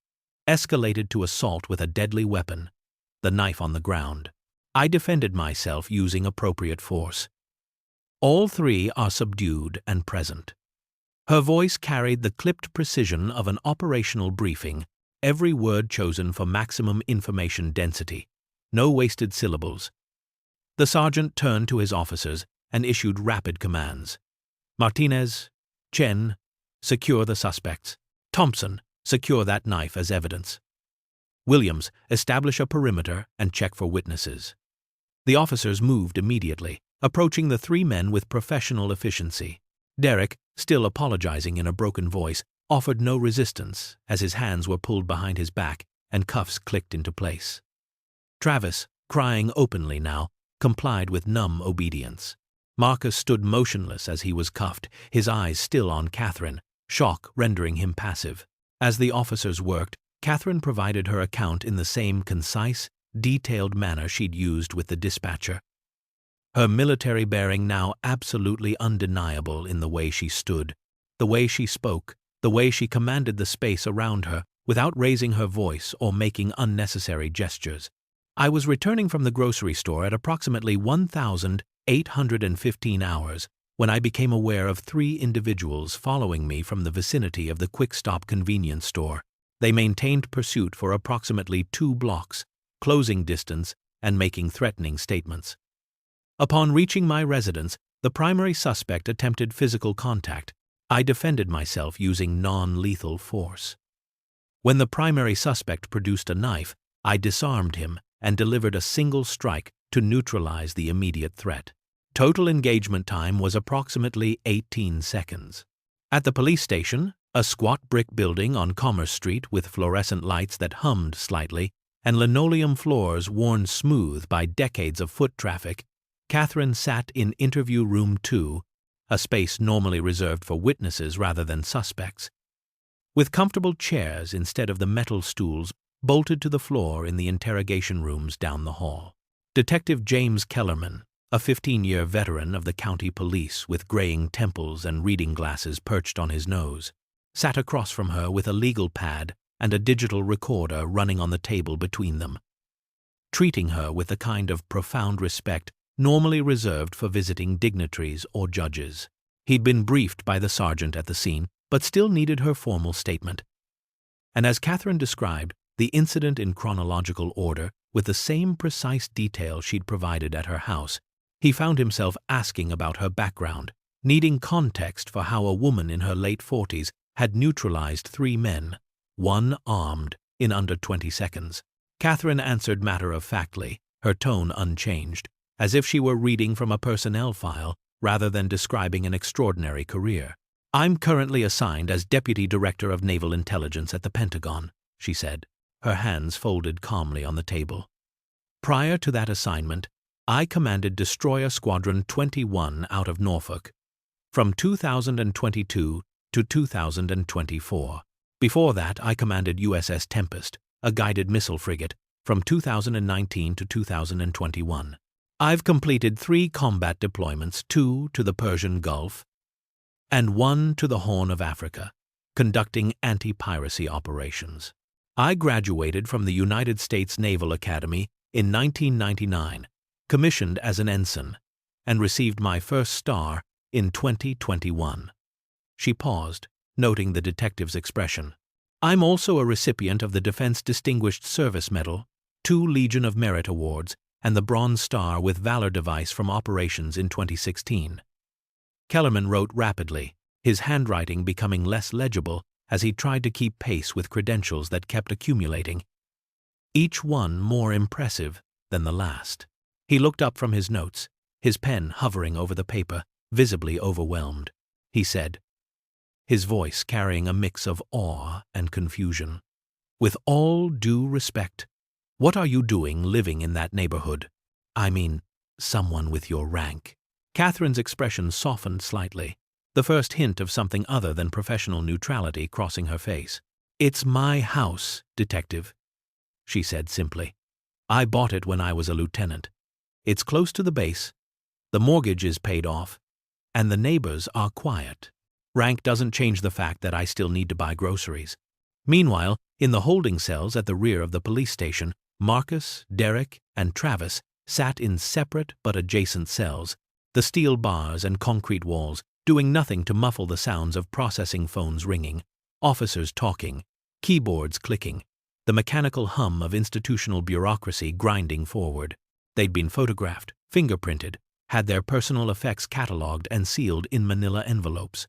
"escalated to assault with a deadly weapon, the knife on the ground. I defended myself using appropriate force. All 3 are subdued and present." Her voice carried the clipped precision of an operational briefing, every word chosen for maximum information density, no wasted syllables. The sergeant turned to his officers and issued rapid commands. "Martinez, Chen, secure the suspects. Thompson, secure that knife as evidence. Williams, establish a perimeter and check for witnesses." The officers moved immediately, approaching the 3 men with professional efficiency. Derek, still apologizing in a broken voice, offered no resistance as his hands were pulled behind his back and cuffs clicked into place. Travis, crying openly now, complied with numb obedience. Marcus stood motionless as he was cuffed, his eyes still on Catherine, shock rendering him passive. As the officers worked, Catherine provided her account in the same concise, detailed manner she'd used with the dispatcher. Her military bearing now absolutely undeniable in the way she stood, the way she spoke, the way she commanded the space around her without raising her voice or making unnecessary gestures. "I was returning from the grocery store at approximately 1,815 hours when I became aware of 3 individuals following me from the vicinity of the quick-stop convenience store. They maintained pursuit for approximately 2 blocks, closing distance and making threatening statements. Upon reaching my residence, the primary suspect attempted physical contact. I defended myself using non-lethal force. When the primary suspect produced a knife, I disarmed him and delivered a single strike to neutralize the immediate threat. Total engagement time was approximately 18 seconds. At the police station, a squat brick building on Commerce Street with fluorescent lights that hummed slightly and linoleum floors worn smooth by decades of foot traffic, Catherine sat in interview room 2, a space normally reserved for witnesses rather than suspects, with comfortable chairs instead of the metal stools bolted to the floor in the interrogation rooms down the hall. Detective James Kellerman, a 15-year veteran of the county police with graying temples and reading glasses perched on his nose, sat across from her with a legal pad and a digital recorder running on the table between them, treating her with the kind of profound respect normally reserved for visiting dignitaries or judges. He'd been briefed by the sergeant at the scene, but still needed her formal statement. And as Catherine described the incident in chronological order with the same precise detail she'd provided at her house, he found himself asking about her background, needing context for how a woman in her late 40s had neutralized 3 men, one armed, in under 20 seconds. Catherine answered matter-of-factly, her tone unchanged, as if she were reading from a personnel file rather than describing an extraordinary career. "I'm currently assigned as Deputy Director of Naval Intelligence at the Pentagon," she said, her hands folded calmly on the table. "Prior to that assignment, I commanded Destroyer Squadron 21 out of Norfolk, from 2022 to 2024. Before that, I commanded USS Tempest, a guided missile frigate, from 2019 to 2021. I've completed 3 combat deployments, 2 to the Persian Gulf and 1 to the Horn of Africa, conducting anti-piracy operations. I graduated from the United States Naval Academy in 1999, commissioned as an ensign, and received my first star in 2021. She paused, noting the detective's expression. "I'm also a recipient of the Defense Distinguished Service Medal, 2 Legion of Merit Awards, and the Bronze Star with Valor Device from operations in 2016. Kellerman wrote rapidly, his handwriting becoming less legible as he tried to keep pace with credentials that kept accumulating, each one more impressive than the last. He looked up from his notes, his pen hovering over the paper, visibly overwhelmed. He said, his voice carrying a mix of awe and confusion, "With all due respect, what are you doing living in that neighborhood? I mean, someone with your rank." Catherine's expression softened slightly, the first hint of something other than professional neutrality crossing her face. "It's my house, Detective," she said simply. "I bought it when I was a lieutenant. It's close to the base, the mortgage is paid off, and the neighbors are quiet. Rank doesn't change the fact that I still need to buy groceries." Meanwhile, in the holding cells at the rear of the police station, Marcus, Derek, and Travis sat in separate but adjacent cells, the steel bars and concrete walls doing nothing to muffle the sounds of processing phones ringing, officers talking, keyboards clicking, the mechanical hum of institutional bureaucracy grinding forward. They'd been photographed, fingerprinted, had their personal effects catalogued and sealed in manila envelopes.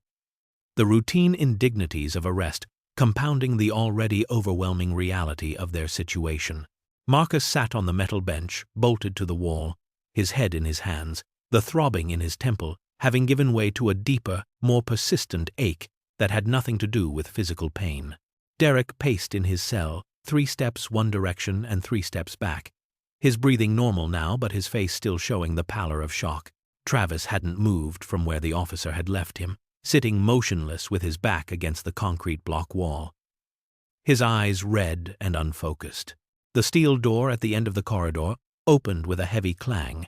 The routine indignities of arrest compounding the already overwhelming reality of their situation. Marcus sat on the metal bench, bolted to the wall, his head in his hands, the throbbing in his temple having given way to a deeper, more persistent ache that had nothing to do with physical pain. Derek paced in his cell, 3 steps one direction and 3 steps back, his breathing normal now but his face still showing the pallor of shock. Travis hadn't moved from where the officer had left him, sitting motionless with his back against the concrete block wall, his eyes red and unfocused. The steel door at the end of the corridor opened with a heavy clang,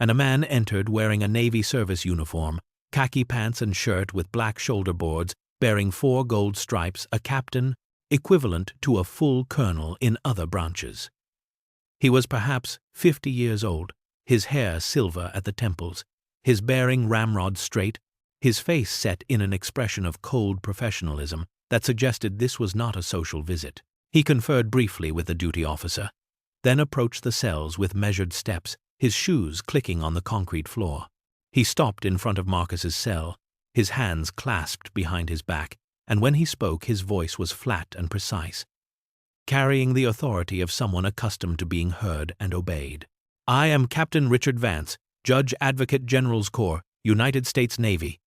and a man entered wearing a Navy service uniform, khaki pants and shirt with black shoulder boards, bearing 4 gold stripes, a captain, equivalent to a full colonel in other branches. He was perhaps 50 years old, his hair silver at the temples, his bearing ramrod straight, his face set in an expression of cold professionalism that suggested this was not a social visit. He conferred briefly with the duty officer, then approached the cells with measured steps, his shoes clicking on the concrete floor. He stopped in front of Marcus's cell, his hands clasped behind his back, and when he spoke his voice was flat and precise, carrying the authority of someone accustomed to being heard and obeyed. "I am Captain Richard Vance, Judge Advocate General's Corps, United States Navy,"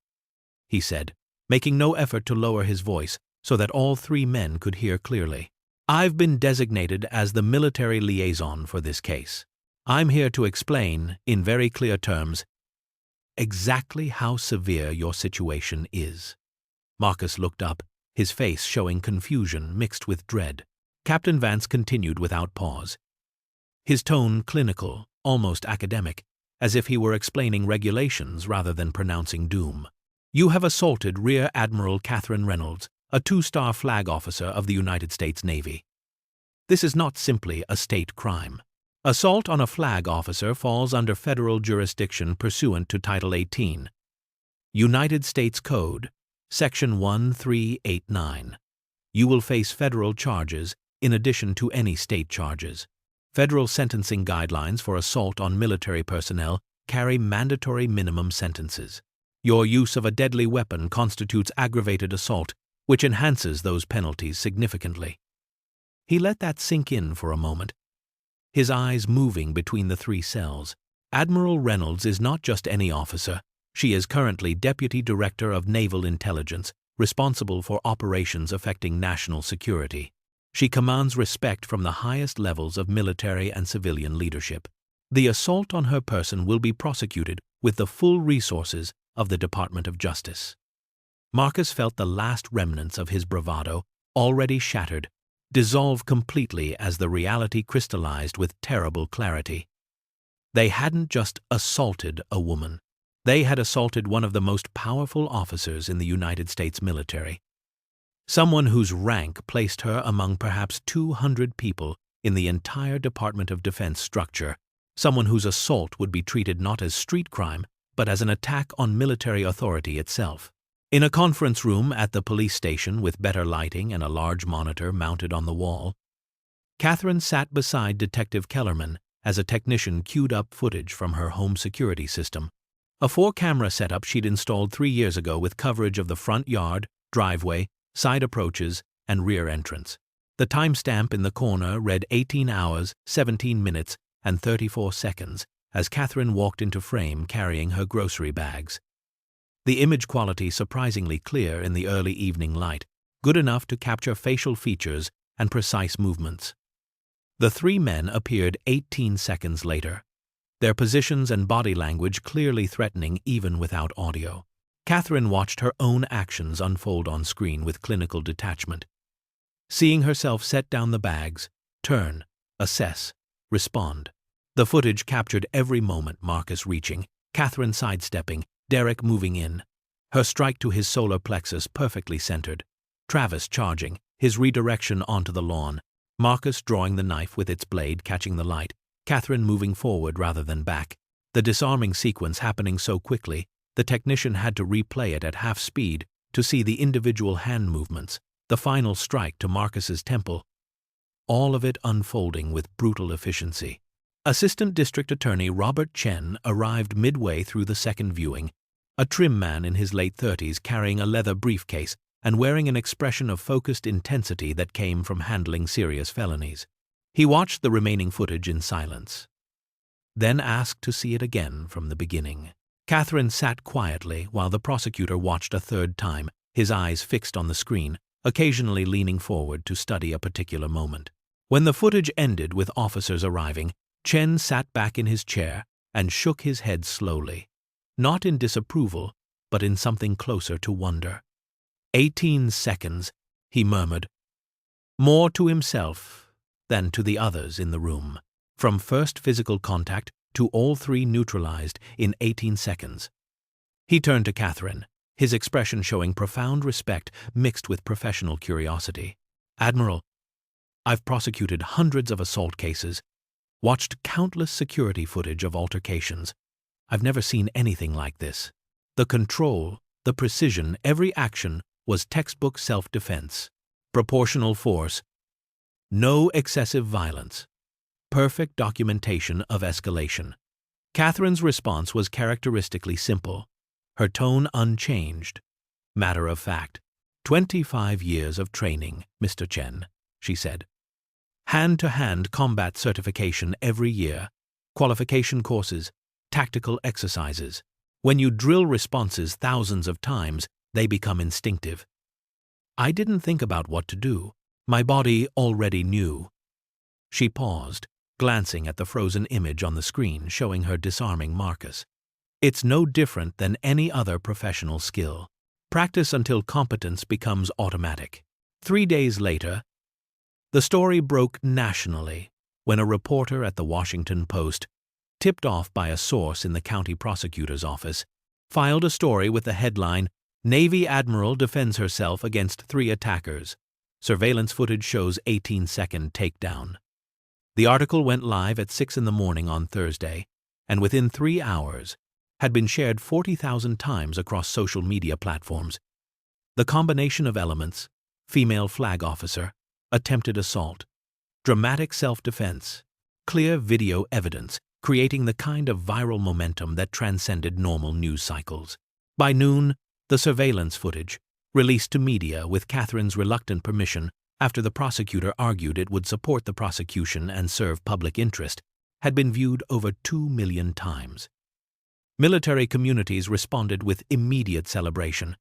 he said, making no effort to lower his voice so that all 3 men could hear clearly. "I've been designated as the military liaison for this case. I'm here to explain, in very clear terms, exactly how severe your situation is." Marcus looked up, his face showing confusion mixed with dread. Captain Vance continued without pause, his tone clinical, almost academic, as if he were explaining regulations rather than pronouncing doom. "You have assaulted Rear Admiral Catherine Reynolds, a 2-star flag officer of the United States Navy. This is not simply a state crime. Assault on a flag officer falls under federal jurisdiction pursuant to Title 18. United States Code, Section 1389. You will face federal charges in addition to any state charges. Federal sentencing guidelines for assault on military personnel carry mandatory minimum sentences. Your use of a deadly weapon constitutes aggravated assault, which enhances those penalties significantly. He let that sink in for a moment, his eyes moving between the three cells. Admiral Reynolds is not just any officer. She is currently Deputy Director of Naval Intelligence, responsible for operations affecting national security. She commands respect from the highest levels of military and civilian leadership. The assault on her person will be prosecuted with the full resources of the Department of Justice. Marcus felt the last remnants of his bravado, already shattered, dissolve completely as the reality crystallized with terrible clarity. They hadn't just assaulted a woman. They had assaulted one of the most powerful officers in the United States military. Someone whose rank placed her among perhaps 200 people in the entire Department of Defense structure. Someone whose assault would be treated not as street crime, but as an attack on military authority itself. In a conference room at the police station with better lighting and a large monitor mounted on the wall, Catherine sat beside Detective Kellerman as a technician queued up footage from her home security system, a 4-camera setup she'd installed 3 years ago with coverage of the front yard, driveway, side approaches, and rear entrance. The timestamp in the corner read 18 hours, 17 minutes, and 34 seconds as Catherine walked into frame carrying her grocery bags. The image quality surprisingly clear in the early evening light, good enough to capture facial features and precise movements. The 3 men appeared 18 seconds later, their positions and body language clearly threatening even without audio. Catherine watched her own actions unfold on screen with clinical detachment. Seeing herself set down the bags, turn, assess, respond. The footage captured every moment: Marcus reaching, Catherine sidestepping, Derek moving in, her strike to his solar plexus perfectly centered, Travis charging, his redirection onto the lawn, Marcus drawing the knife with its blade catching the light, Catherine moving forward rather than back. The disarming sequence happening so quickly, the technician had to replay it at half speed to see the individual hand movements, the final strike to Marcus's temple, all of it unfolding with brutal efficiency. Assistant District Attorney Robert Chen arrived midway through the second viewing, a trim man in his late 30s carrying a leather briefcase and wearing an expression of focused intensity that came from handling serious felonies. He watched the remaining footage in silence, then asked to see it again from the beginning. Catherine sat quietly while the prosecutor watched a third time, his eyes fixed on the screen, occasionally leaning forward to study a particular moment. When the footage ended with officers arriving, Chen sat back in his chair and shook his head slowly, not in disapproval, but in something closer to wonder. 18 seconds, he murmured, more to himself than to the others in the room. From first physical contact to all 3 neutralized in 18 seconds. He turned to Catherine, his expression showing profound respect mixed with professional curiosity. Admiral, I've prosecuted hundreds of assault cases, watched countless security footage of altercations. I've never seen anything like this. The control, the precision, every action was textbook self-defense, proportional force, no excessive violence, perfect documentation of escalation. Catherine's response was characteristically simple, her tone unchanged, matter of fact. 25 years of training, Mr. Chen, she said. Hand-to-hand combat certification every year, qualification courses, tactical exercises. When you drill responses thousands of times, they become instinctive. I didn't think about what to do. My body already knew. She paused, glancing at the frozen image on the screen showing her disarming Marcus. It's no different than any other professional skill. Practice until competence becomes automatic. 3 days later, the story broke nationally when a reporter at the Washington Post, tipped off by a source in the county prosecutor's office, filed a story with the headline, "Navy Admiral defends herself against 3 attackers. Surveillance footage shows 18-second takedown." The article went live at 6 in the morning on Thursday, and within 3 hours had been shared 40,000 times across social media platforms. The combination of elements, female flag officer, attempted assault, dramatic self-defense, clear video evidence, creating the kind of viral momentum that transcended normal news cycles. By noon, the surveillance footage, released to media with Catherine's reluctant permission after the prosecutor argued it would support the prosecution and serve public interest, had been viewed over 2 million times. Military communities responded with immediate celebration.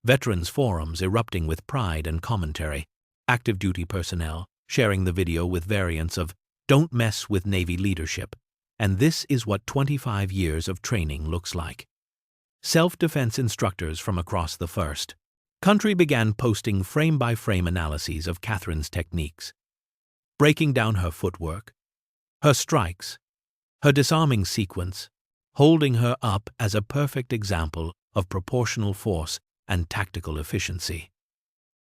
Veterans forums erupting with pride and commentary, active duty personnel sharing the video with variants of "Don't mess with Navy leadership," and "This is what 25 years of training looks like." Self-defense instructors from across the first country began posting frame-by-frame analyses of Catherine's techniques, breaking down her footwork, her strikes, her disarming sequence, holding her up as a perfect example of proportional force and tactical efficiency.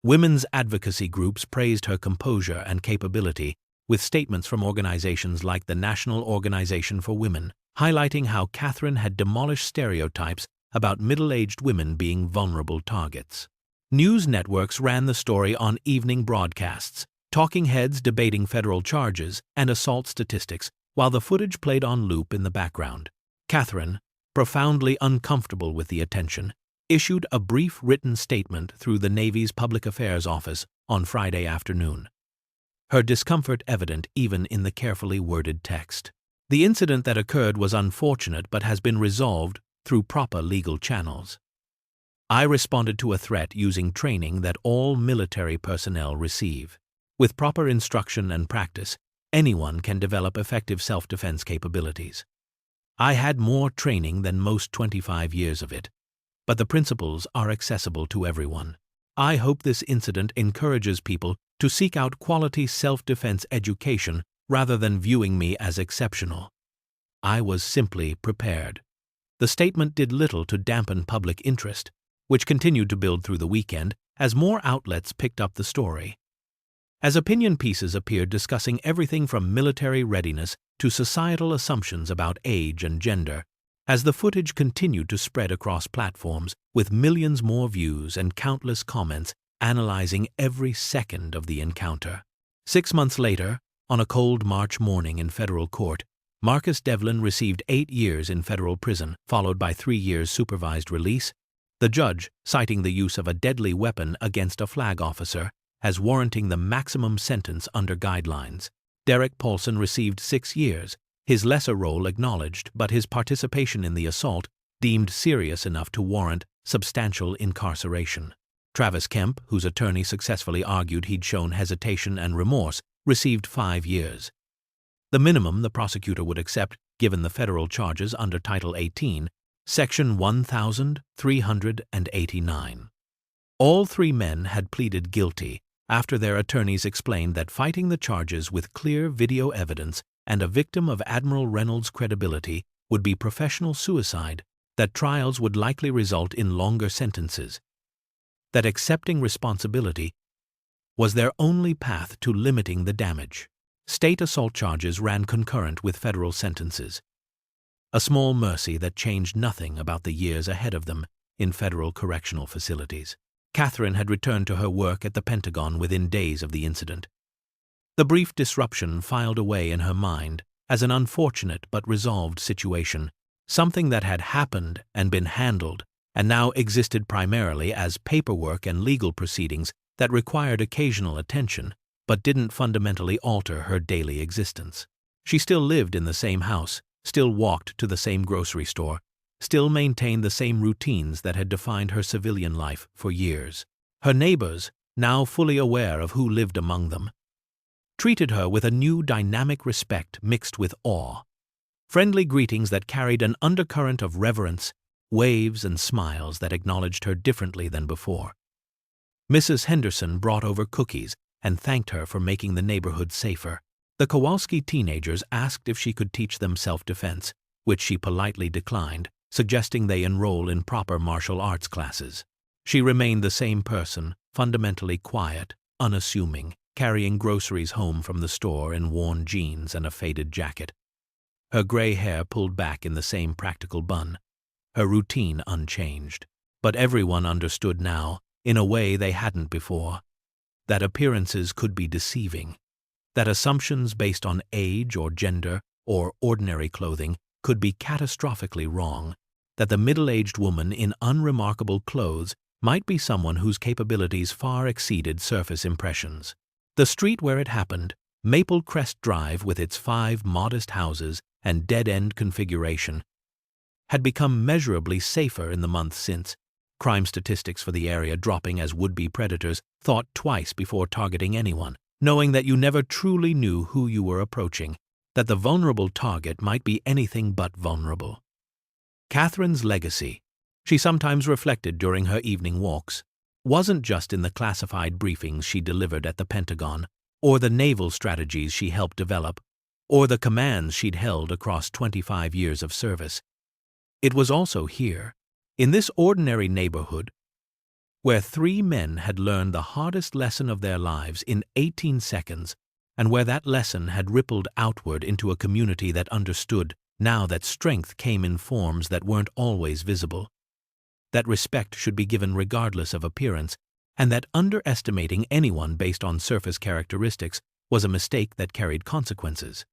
Women's advocacy groups praised her composure and capability, with statements from organizations like the National Organization for Women, highlighting how Catherine had demolished stereotypes about middle-aged women being vulnerable targets. News networks ran the story on evening broadcasts, talking heads debating federal charges and assault statistics, while the footage played on loop in the background. Catherine, profoundly uncomfortable with the attention, issued a brief written statement through the Navy's Public Affairs Office on Friday afternoon. Her discomfort evident even in the carefully worded text. The incident that occurred was unfortunate but has been resolved through proper legal channels. I responded to a threat using training that all military personnel receive. With proper instruction and practice, anyone can develop effective self-defense capabilities. I had more training than most 25 years of it, but the principles are accessible to everyone. I hope this incident encourages people to seek out quality self-defense education rather than viewing me as exceptional. I was simply prepared. The statement did little to dampen public interest, which continued to build through the weekend as more outlets picked up the story. As opinion pieces appeared discussing everything from military readiness to societal assumptions about age and gender, as the footage continued to spread across platforms with millions more views and countless comments analyzing every second of the encounter. 6 months later, on a cold March morning in federal court, Marcus Devlin received 8 years in federal prison, followed by 3 years supervised release, the judge citing the use of a deadly weapon against a flag officer as warranting the maximum sentence under guidelines. Derek Paulson received 6 years, his lesser role acknowledged, but his participation in the assault deemed serious enough to warrant substantial incarceration. Travis Kemp, whose attorney successfully argued he'd shown hesitation and remorse, received 5 years. The minimum the prosecutor would accept, given the federal charges under Title 18, Section 1389. All 3 men had pleaded guilty after their attorneys explained that fighting the charges with clear video evidence and a victim of Admiral Reynolds' credibility would be professional suicide, that trials would likely result in longer sentences, that accepting responsibility was their only path to limiting the damage. State assault charges ran concurrent with federal sentences, a small mercy that changed nothing about the years ahead of them in federal correctional facilities. Catherine had returned to her work at the Pentagon within days of the incident. The brief disruption filed away in her mind as an unfortunate but resolved situation, something that had happened and been handled, and now existed primarily as paperwork and legal proceedings that required occasional attention but didn't fundamentally alter her daily existence. She still lived in the same house, still walked to the same grocery store, still maintained the same routines that had defined her civilian life for years. Her neighbors, now fully aware of who lived among them, treated her with a new dynamic respect mixed with awe, friendly greetings that carried an undercurrent of reverence, waves and smiles that acknowledged her differently than before. Mrs. Henderson brought over cookies and thanked her for making the neighborhood safer. The Kowalski teenagers asked if she could teach them self-defense, which she politely declined, suggesting they enroll in proper martial arts classes. She remained the same person, fundamentally quiet, unassuming, carrying groceries home from the store in worn jeans and a faded jacket. Her gray hair pulled back in the same practical bun, her routine unchanged. But everyone understood now, in a way they hadn't before, that appearances could be deceiving, that assumptions based on age or gender or ordinary clothing could be catastrophically wrong, that the middle-aged woman in unremarkable clothes might be someone whose capabilities far exceeded surface impressions. The street where it happened, Maple Crest Drive with its 5 modest houses and dead-end configuration, had become measurably safer in the months since, crime statistics for the area dropping as would-be predators thought twice before targeting anyone, knowing that you never truly knew who you were approaching, that the vulnerable target might be anything but vulnerable. Catherine's legacy, she sometimes reflected during her evening walks, wasn't just in the classified briefings she delivered at the Pentagon, or the naval strategies she helped develop, or the commands she'd held across 25 years of service. It was also here, in this ordinary neighborhood, where 3 men had learned the hardest lesson of their lives in 18 seconds, and where that lesson had rippled outward into a community that understood now that strength came in forms that weren't always visible, that respect should be given regardless of appearance, and that underestimating anyone based on surface characteristics was a mistake that carried consequences.